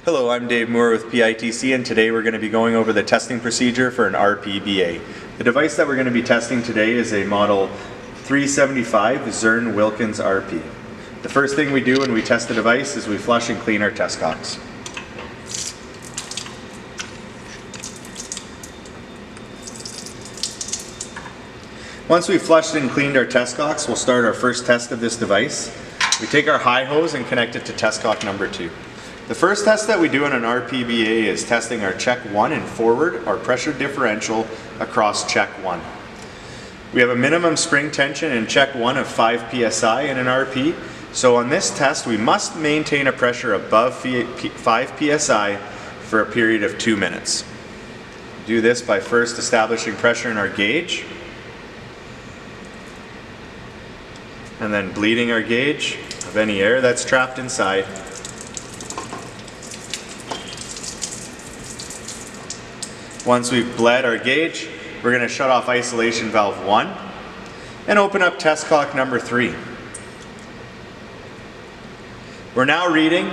Hello, I'm Dave Moore with PITC, and today we're going to be going over the testing procedure for an RPBA. The device that we're going to be testing today is a model 375 ZURN Wilkins RP. The first thing we do when we test the device is we flush and clean our test cocks. Once we've flushed and cleaned our test cocks, we'll start our first test of this device. We take our high hose and connect it to test cock number 2. The first test that we do on an RPBA is testing our check 1 and forward, our pressure differential across check 1. We have a minimum spring tension in check 1 of 5 psi in an RP, so on this test we must maintain a pressure above 5 psi for a period of 2 minutes. We do this by first establishing pressure in our gauge, and then bleeding our gauge of any air that's trapped inside. Once we've bled our gauge, we're going to shut off isolation valve 1 and open up test cock number 3. We're now reading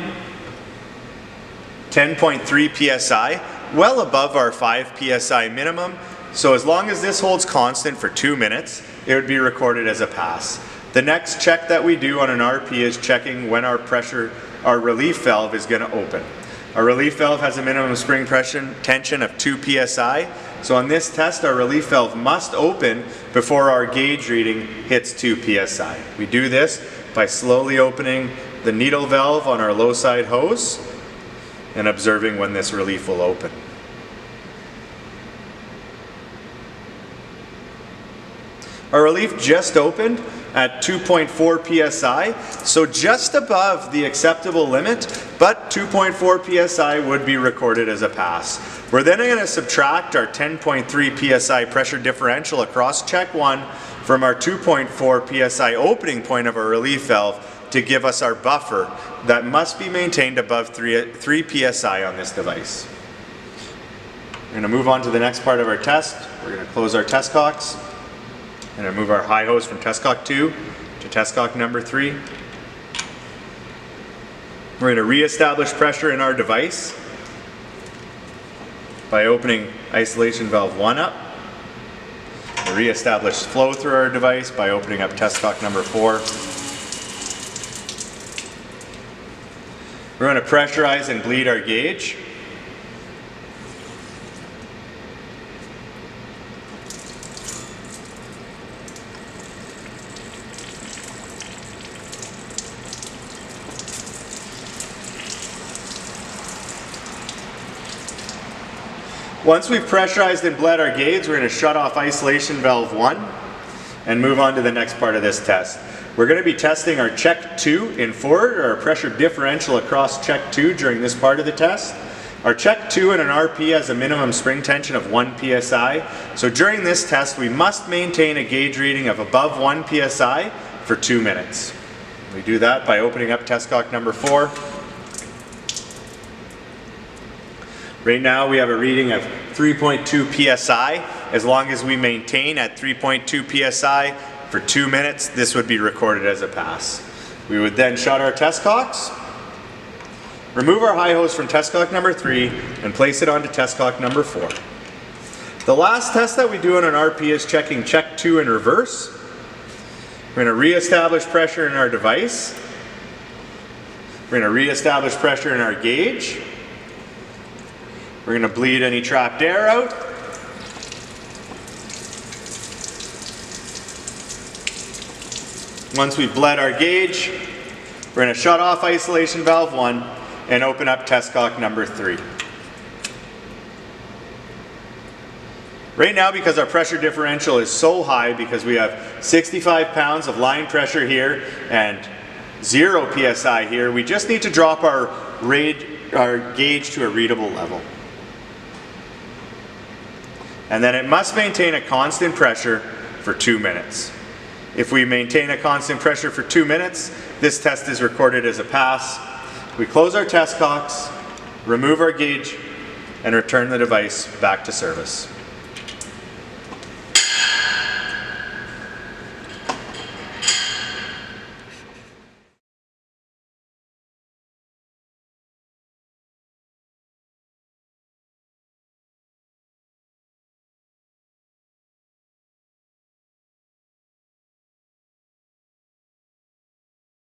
10.3 psi, well above our 5 psi minimum, so as long as this holds constant for 2 minutes, it would be recorded as a pass. The next check that we do on an RP is checking when our relief valve is going to open. Our relief valve has a minimum spring pressure tension of 2 psi, so on this test our relief valve must open before our gauge reading hits 2 psi. We do this by slowly opening the needle valve on our low side hose and observing when this relief will open. Our relief just opened at 2.4 psi, so just above the acceptable limit, but 2.4 psi would be recorded as a pass. We're then going to subtract our 10.3 psi pressure differential across check 1 from our 2.4 psi opening point of our relief valve to give us our buffer that must be maintained above 3 psi on this device. We're going to move on to the next part of our test. We're going to close our test cocks and remove our high hose from test cock 2 to test cock number 3. We're going to re-establish pressure in our device by opening isolation valve 1 up. Re-establish flow through our device by opening up test cock number 4. We're going to pressurize and bleed our gauge. Once we've pressurized and bled our gauge, we're going to shut off isolation valve 1 and move on to the next part of this test. We're going to be testing our check 2 in forward, or our pressure differential across check 2 during this part of the test. Our check 2 in an RP has a minimum spring tension of 1 psi, so during this test we must maintain a gauge reading of above 1 psi for 2 minutes. We do that by opening up test cock number 4. Right now we have a reading of 3.2 psi. As long as we maintain at 3.2 psi for 2 minutes, this would be recorded as a pass. We would then shut our test cocks, remove our high hose from test cock number 3, and place it onto test cock number 4. The last test that we do on an RP is checking check 2 in reverse. We're going to re-establish pressure in our device. We're going to re-establish pressure in our gauge. We're going to bleed any trapped air out. Once we've bled our gauge, we're going to shut off isolation valve 1 and open up test cock number 3. Right now, because our pressure differential is so high, because we have 65 pounds of line pressure here and 0 psi here, we just need to drop our gauge to a readable level. And then it must maintain a constant pressure for 2 minutes. If we maintain a constant pressure for 2 minutes, this test is recorded as a pass. We close our test cocks, remove our gauge, and return the device back to service.